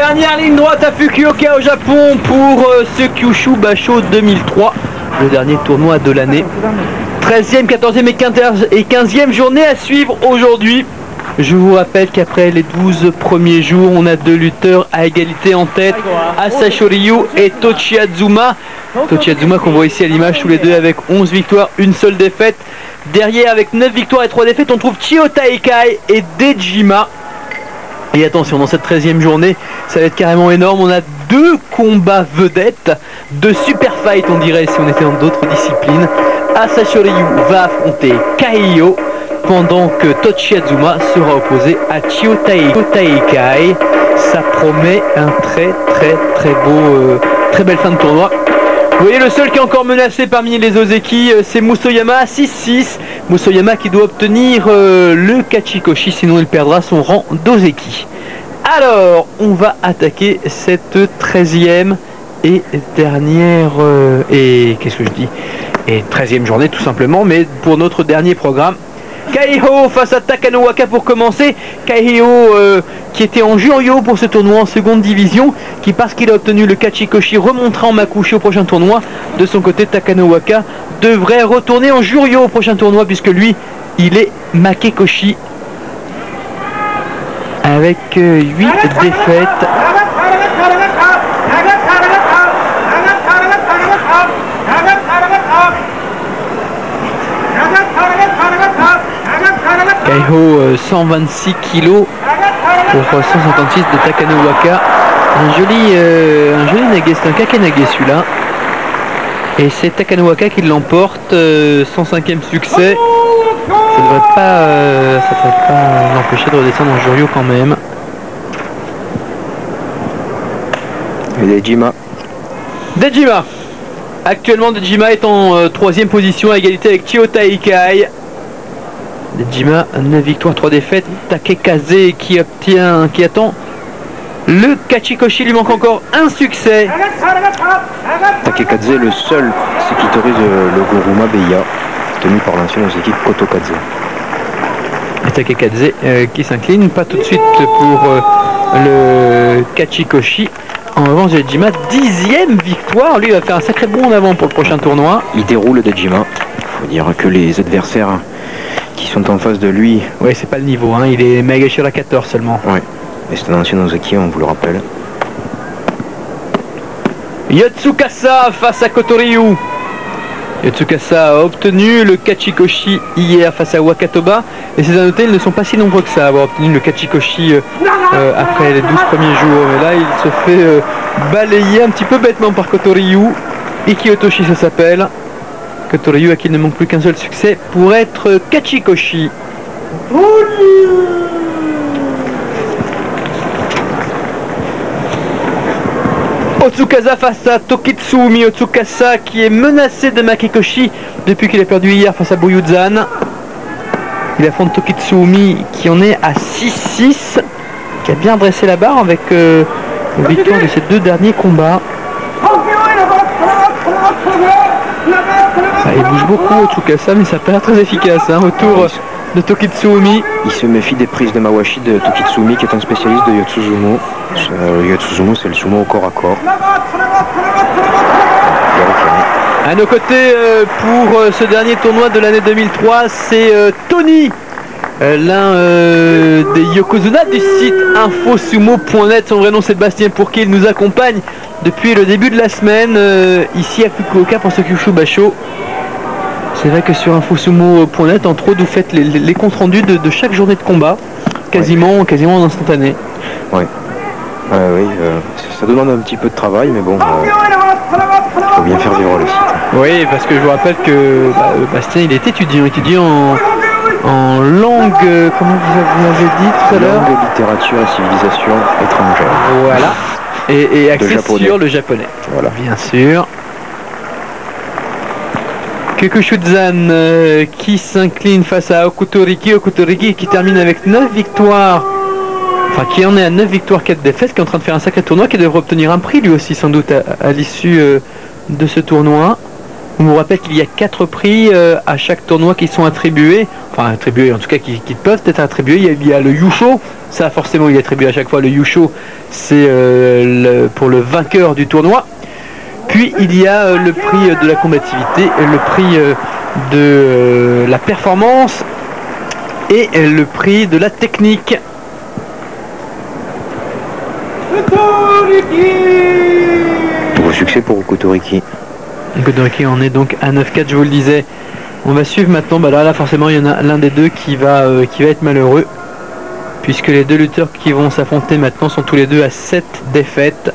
Dernière ligne droite à Fukuoka au Japon pour ce Kyushu Basho 2003, le dernier tournoi de l'année. 13e, 14e et 15e journée à suivre aujourd'hui. Je vous rappelle qu'après les 12 premiers jours, on a deux lutteurs à égalité en tête, Asashi Ryu et Tochi Azuma. Tochi Azuma qu'on voit ici à l'image, tous les deux avec 11 victoires, une seule défaite. Derrière avec 9 victoires et 3 défaites, on trouve Chiyoda Ikai et Dejima. Et attention, dans cette 13e journée, ça va être carrément énorme. On a deux combats vedettes, de super fight on dirait si on était dans d'autres disciplines. Asashi Ryu va affronter Kaiyo, pendant que Tochi Azuma sera opposé à Chiyoda Ikai. Ça promet un très belle fin de tournoi. Vous voyez, le seul qui est encore menacé parmi les Ozeki, c'est Musoyama à 6-6. Musoyama qui doit obtenir le Kachikoshi, sinon il perdra son rang d'Ozeki. Alors, on va attaquer cette 13e et dernière... qu'est-ce que je dis? Et 13e journée tout simplement, mais pour notre dernier programme. Kaiho face à Takanowaka pour commencer. Kaiho qui était en Juryo pour ce tournoi en seconde division, qui parce qu'il a obtenu le Kachikoshi remontera en Makushi au prochain tournoi. De son côté, Takanowaka devrait retourner en Juryo au prochain tournoi puisque lui il est Makekoshi avec 8 défaites. Kaiho 126 kg pour 156 de Takanowaka. Un joli nage, c'est un kakenage celui-là. Et c'est Takanowaka qui l'emporte, 105e succès. Ça devrait pas l'empêcher de redescendre en Juryo quand même. Et Dejima. Actuellement Dejima est en 3e position à égalité avec Chiyoda Ikai. Dejima, 9 victoires, 3 défaites. Takekaze qui attend le Kachikoshi, lui manque encore un succès. Takekaze est le seul Sekitorise le Goruma Beya, tenu par l'ancien Ozeki Kotokaze. Et Takekaze qui s'incline, pas tout de suite pour le Kachikoshi. En revanche, Dejima, 10e victoire, lui va faire un sacré bond en avant pour le prochain tournoi. Il déroule Dejima, faut dire que les adversaires qui sont en face de lui... Oui, c'est pas le niveau, hein. Il est Megashira 14 seulement. Oui, et c'est un ancien Ozeki, on vous le rappelle. Yotsukasa face à Kotoryu. Yotsukasa a obtenu le Kachikoshi hier face à Wakatoba. Et ces annotés, ils ne sont pas si nombreux que ça à avoir obtenu le Kachikoshi après les 12 premiers jours. Mais là, il se fait balayer un petit peu bêtement par Kotoryu. Ikiotoshi, ça s'appelle. Kotoryu à qui il ne manque plus qu'un seul succès pour être Kachikoshi. Otsukasa face à Tokitsumi. Otsukasa qui est menacé de Makekoshi depuis qu'il a perdu hier face à Buyuzan. Il affronte Tokitsumi qui en est à 6-6, qui a bien dressé la barre avec la victoire de ses deux derniers combats. Il bouge beaucoup Otsukasa, mais ça n'a pas l'air très efficace hein, autour de Tokitsumi. Il se méfie des prises de Mawashi de Tokitsumi qui est un spécialiste de Yotsuzumo. Yotsuzumo, c'est le sumo au corps à corps. À nos côtés pour ce dernier tournoi de l'année 2003, c'est Tony, l'un des Yokozuna du site infosumo.net. Son vrai nom c'est Bastien Pourquet, il nous accompagne depuis le début de la semaine ici à Fukuoka pour ce Kyushu Basho. C'est vrai que sur infosumo.net, entre autres, vous faites les comptes rendus de chaque journée de combat, quasiment en instantané. Oui, ça demande un petit peu de travail, mais bon, il faut bien faire vivre le site. Oui, parce que je vous rappelle que Bastien, il est étudiant en langue, comment vous avez dit tout à l'heure ? Langue, littérature et civilisation étrangère. Voilà, et axé sur le japonais. Voilà, bien sûr. Kyokushuzan qui s'incline face à Okutoriki. Okutoriki qui termine avec 9 victoires. Enfin, qui en est à 9 victoires, 4 défaites, qui est en train de faire un sacré tournoi, qui devrait obtenir un prix lui aussi sans doute à l'issue de ce tournoi. On vous rappelle qu'il y a 4 prix à chaque tournoi qui sont attribués, enfin attribués en tout cas qui peuvent être attribués. Il y a le Yusho, ça forcément il est attribué à chaque fois. Le Yusho, c'est pour le vainqueur du tournoi. Puis il y a le prix de la combativité, le prix de la performance et le prix de la technique. Gros succès pour Kotoriki. Kotoriki en est donc à 9-4, je vous le disais. On va suivre maintenant, là forcément il y en a l'un des deux qui va être malheureux, puisque les deux lutteurs qui vont s'affronter maintenant sont tous les deux à 7 défaites.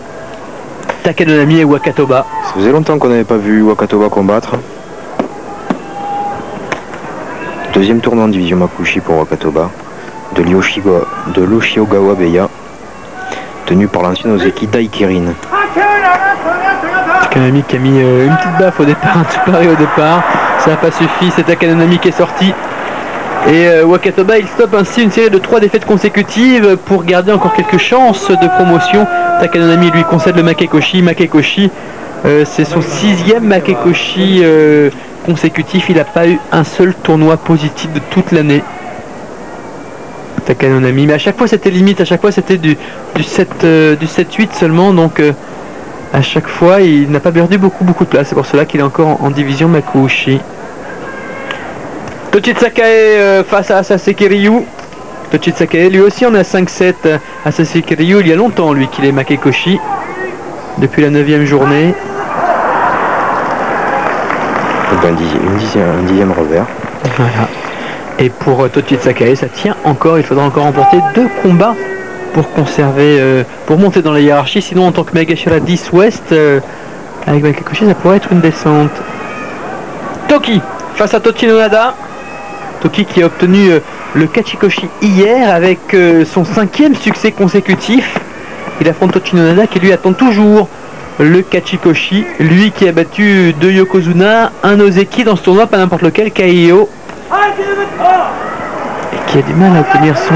Takanonami et Wakatoba. Ça faisait longtemps qu'on n'avait pas vu Wakatoba combattre. Deuxième tournoi en division Makushi pour Wakatoba, de l'Oshiogawa Beya, tenu par l'ancien Ozeki Daikirin. Takanonami qui a mis une petite baffe au départ, un tout pareil au départ. Ça n'a pas suffi, c'est Takanonami qui est sorti. Et Wakatoba il stoppe ainsi une série de 3 défaites consécutives pour garder encore quelques chances de promotion. Takanonami lui concède le Makekoshi. Makekoshi, c'est son 6e Makekoshi consécutif. Il n'a pas eu un seul tournoi positif de toute l'année. Takanonami, mais à chaque fois c'était limite, à chaque fois c'était du 7-8 seulement, donc à chaque fois il n'a pas perdu beaucoup de place. C'est pour cela qu'il est encore en division Makushi. Tochi Sakae face à Sasaki Ryu. Tochi Sakae lui aussi on a 5-7 à Sasaki Ryu. Il y a longtemps lui qu'il est Makekoshi, depuis la 9e journée. Un dixième revers. Voilà. Et pour Tochi Sakae ça tient encore, il faudra encore remporter 2 combats pour conserver, pour monter dans la hiérarchie. Sinon en tant que Megashira 10 Ouest, avec Makekoshi ça pourrait être une descente. Toki face à Tochi Nonada. Toki qui a obtenu le Kachikoshi hier avec son 5e succès consécutif. Il affronte Tochi Nonada qui lui attend toujours le Kachikoshi. Lui qui a battu 2 Yokozuna, un Ozeki dans ce tournoi, pas n'importe lequel, Kaio. Et qui a du mal à obtenir son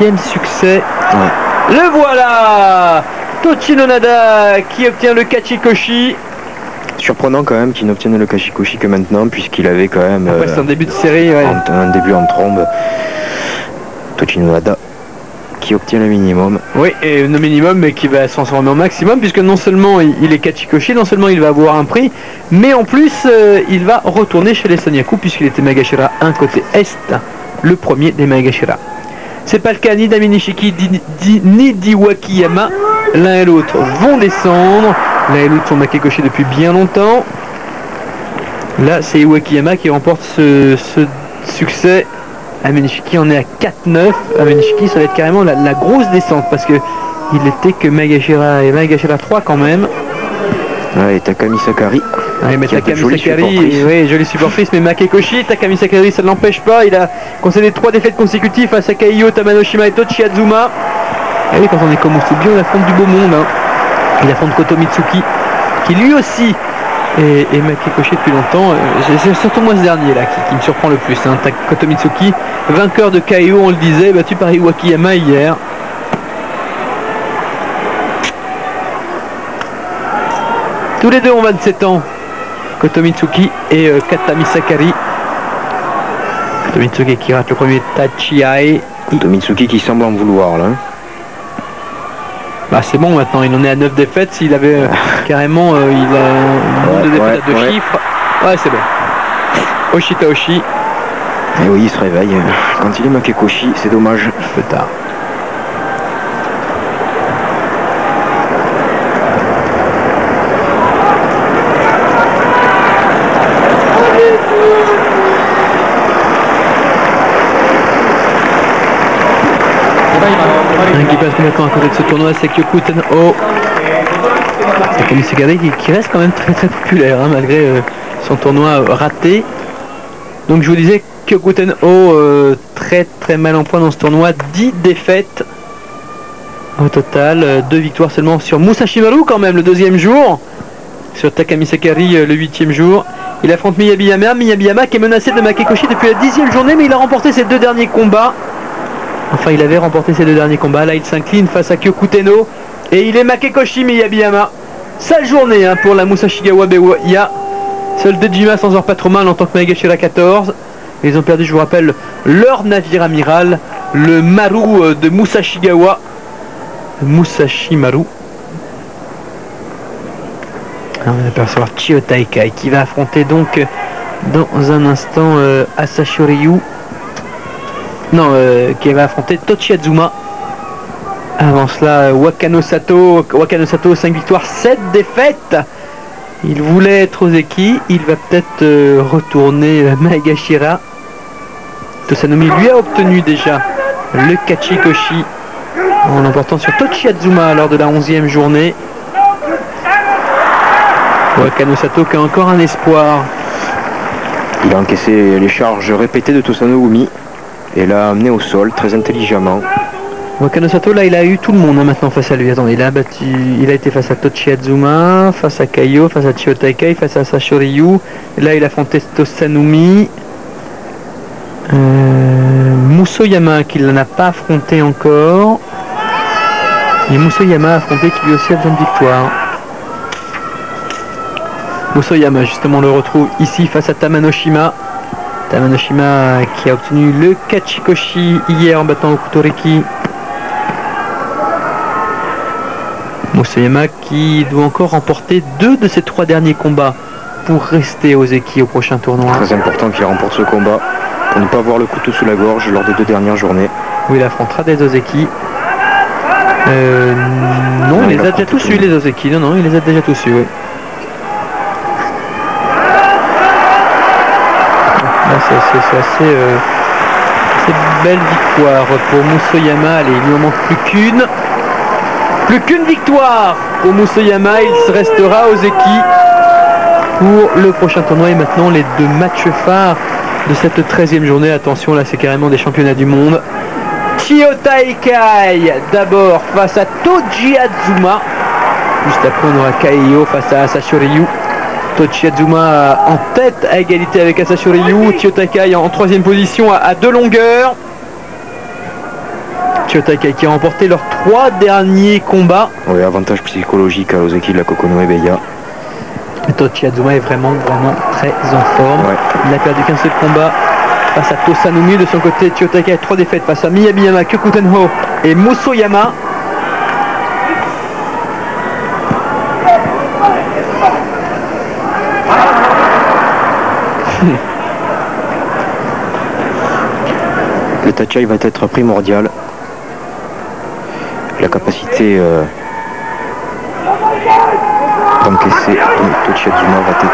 8e succès. Ouais. Le voilà, Tochi Nonada qui obtient le Kachikoshi. Surprenant quand même qu'il n'obtienne le Kachikoshi que maintenant, puisqu'il avait quand même c'est un début de série, ouais. un début en trombe. Tochi Nonada qui obtient le minimum. Oui, et le minimum, mais qui va se transformer au maximum, puisque non seulement il est Kachikoshi, non seulement il va avoir un prix, mais en plus il va retourner chez les Sanyaku, puisqu'il était Megashira 1 côté Est, le premier des Megashira. C'est pas le cas ni d'Ami Nishiki ni d'Iwakiyama. L'un et l'autre vont descendre. L'un et l'autre sont Makekoshi depuis bien longtemps. Là, c'est Iwakiyama qui remporte ce succès. Ami Nishiki en est à 4-9. Ami Nishiki, ça va être carrément la grosse descente, parce que il était que Megashira et Megashira 3 quand même. Ouais, et Takami Sakari. Ouais, mais Takami Sakari, oui, jolie supportrice, mais Makekoshi, Takami Sakari, ça ne l'empêche pas. Il a concédé 3 défaites consécutives face à Kaiyo, Tamanoshima et Tochi Azuma. Et oui, quand on est comme Musubi, on affronte du beau monde. Hein. Il affronte Koto Mitsuki, qui lui aussi est Makekoshi depuis longtemps. C'est surtout moi ce dernier là qui me surprend le plus. Hein. Koto Mitsuki, vainqueur de Kaiyo, on le disait, battu par Iwakiyama hier. Tous les deux ont 27 ans. Koto Mitsuki et Katami Sakari. Koto Mitsuki qui rate le premier Tachiai. Koto Mitsuki qui semble en vouloir là. Bah c'est bon maintenant, il en est à 9 défaites. S'il avait carrément il a une défaites à 2 chiffres. Ouais, c'est bon. Oshitaoshi. Et oui, il se réveille. Quand il est Makekoshi, c'est dommage. Un peu tard. Un qui passe complètement à côté de ce tournoi, c'est Kyoku Tenho. Takami Sakari qui reste quand même très populaire, hein, malgré son tournoi raté. Donc je vous disais, Kyoku Tenho très mal en point dans ce tournoi, 10 défaites au total, 2 victoires seulement sur Musashimaru quand même le 2e jour, sur Takami Sakari le 8e jour. Il affronte Miyabiyama qui est menacé de Makekoshi depuis la 10e journée, mais il a remporté ses 2 derniers combats. Enfin, il avait remporté ses 2 derniers combats. Là, il s'incline face à Kyoku Tenho. Et il est Makekoshi Miyabiyama. Sale journée hein, pour la Musashigawa Beya. Seul Dejima s'en sort pas trop mal en tant que Maegashira 14. Ils ont perdu, je vous rappelle, leur navire amiral, le Maru de Musashigawa. Musashi Maru. Alors, on va apercevoir Chiyo Taikai qui va affronter donc dans un instant Asashi Ryu. Non, qui va affronter Tochi Azuma. Avant cela, Wakano Sato. Wakano Sato, 5 victoires, 7 défaites. Il voulait être Ozeki. Il va peut-être retourner Maegashira. Tosanumi lui a obtenu déjà le Kachikoshi en l'emportant sur Tochi Azuma lors de la 11e journée. Wakano Sato qui a encore un espoir. Il a encaissé les charges répétées de Tosanumi et l'a amené au sol très intelligemment. Wakano Sato, là il a eu tout le monde maintenant face à lui. Attends, il a été face à Tochi Azuma, face à Kaio, face à Chiyo Taikai, face à Asashi Ryu. Là il a affronté Tosanumi. Musoyama qui ne l'a pas affronté encore. Et Musoyama a affronté qui lui aussi a besoin de victoire. Musoyama justement le retrouve ici face à Tamanoshima. Tamanoshima qui a obtenu le Kachikoshi hier en battant Okutoriki. Musoyama qui doit encore remporter 2 de ses 3 derniers combats pour rester aux Ozeki au prochain tournoi. Très important qu'il remporte ce combat pour ne pas avoir le couteau sous la gorge lors des 2 dernières journées. Où il affrontera des Ozeki. Non, il les a déjà tous eu les Ozeki. Non, il les a déjà tous eu, oui. Là, c'est assez belle victoire pour Musoyama. Allez, il ne manque plus qu'une victoire pour Musoyama. Il se restera aux Ozeki pour le prochain tournoi. Et maintenant, les 2 matchs phares de cette 13e journée. Attention, là, c'est carrément des championnats du monde. Chiyo Taikai d'abord face à Tochi Azuma. Juste après, on aura Kaio face à Asashi Ryu. Tochi Azuma en tête à égalité avec Asashi Ryu. Chiyo Taikai en 3e position à 2 longueurs. Chiyo Taikai qui a remporté leurs 3 derniers combats. Oui, avantage psychologique à Ozeki de la Kokonoe Beya. Tochi Azuma est vraiment très en forme. Ouais. Il n'a perdu qu'un seul combat face à Tosanumi. De son côté, Chiyo Taikai a 3 défaites face à Miyabiyama, Kyokutenho et Musoyama. Le Tachai va être primordial. La capacité d'encaisser Tochi Azuma va être...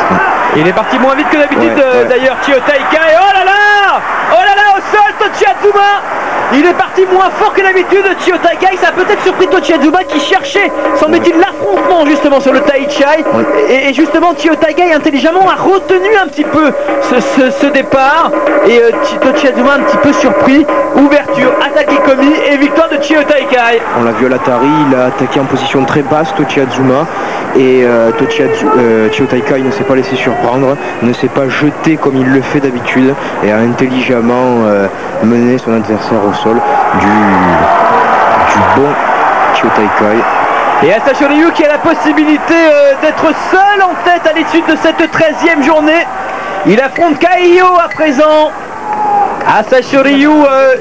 Il est parti moins vite que d'habitude d'ailleurs Chiyo Taikai. Oh là là, au sol Tochi Azuma. Il est parti moins fort que d'habitude. Chiyo Taikai, ça a peut-être surpris Tochi Azuma qui cherchait, semble-t-il, l'affrontement justement sur le Taichai. Et justement Chiyo Taikai intelligemment a retenu un petit peu ce départ. Et Tochi Azuma un petit peu surpris. Ouverture, attaque Ikomi et victoire de Chiyo Taikai. On l'a vu à l'Atari, il a attaqué en position très basse Tochi Azuma. Et Chiyo Taikai ne s'est pas laissé surprendre, ne s'est pas jeté comme il le fait d'habitude et a intelligemment mené son adversaire au sol du bon Chiyo Taikai. Et Asashi Ryu qui a la possibilité d'être seul en tête à l'issue de cette 13e journée. Il affronte Kaio à présent. Asashi Ryu,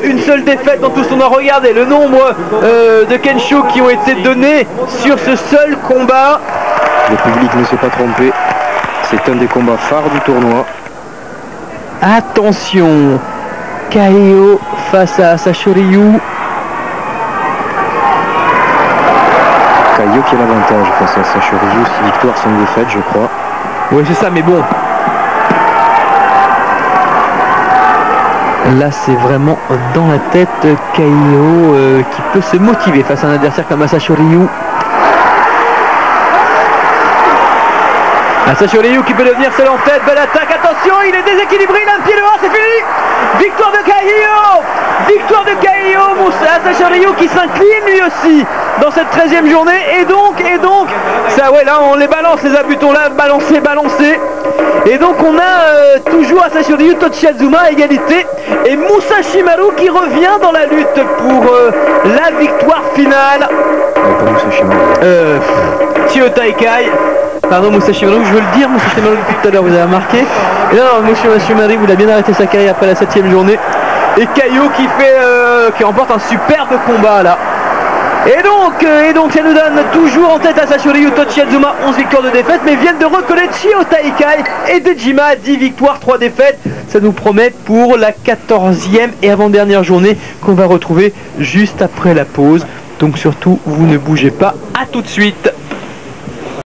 une seule défaite dans tout son nom. Regardez le nombre de Kensho qui ont été donnés sur ce seul combat. Le public ne s'est pas trompé. C'est un des combats phares du tournoi. Attention, Kaio face à Asashi Ryu. Kaio qui a l'avantage face à Asashi Ryu. 6 victoires, 5 défaites, je crois. Oui, c'est ça, mais bon. Là, c'est vraiment dans la tête Kaio qui peut se motiver face à un adversaire comme Asashi Ryu. Asashi Ryu qui peut devenir seul en tête. Belle attaque, attention, il est déséquilibré, il a un pied dehors, c'est fini. Victoire de Kaio. Victoire de Kaio. Asashi Ryu qui s'incline lui aussi dans cette 13e journée. Et donc, ça, ouais, là, on les balance, les abutons là, balancés. Et donc on a toujours Asashi Ryu, Tochi Azuma à égalité et Musashi Maru qui revient dans la lutte pour la victoire finale. Pas Musashi Maru. Chiyo Taikai. Pardon, Musashi Maru, je veux le dire, Musashi Maru depuis tout à l'heure, vous avez remarqué. Et non, Musashi Maru, vous a bien arrêté sa carrière après la 7ème journée. Et Caillot qui remporte un superbe combat là. Et donc ça nous donne toujours en tête à Sashiryu Tochi-Azuma, 11 victoires de défaite, mais viennent de recoller Chio Taikai et Dejima, 10 victoires, 3 défaites. Ça nous promet pour la 14e et avant-dernière journée qu'on va retrouver juste après la pause. Donc surtout, vous ne bougez pas, à tout de suite.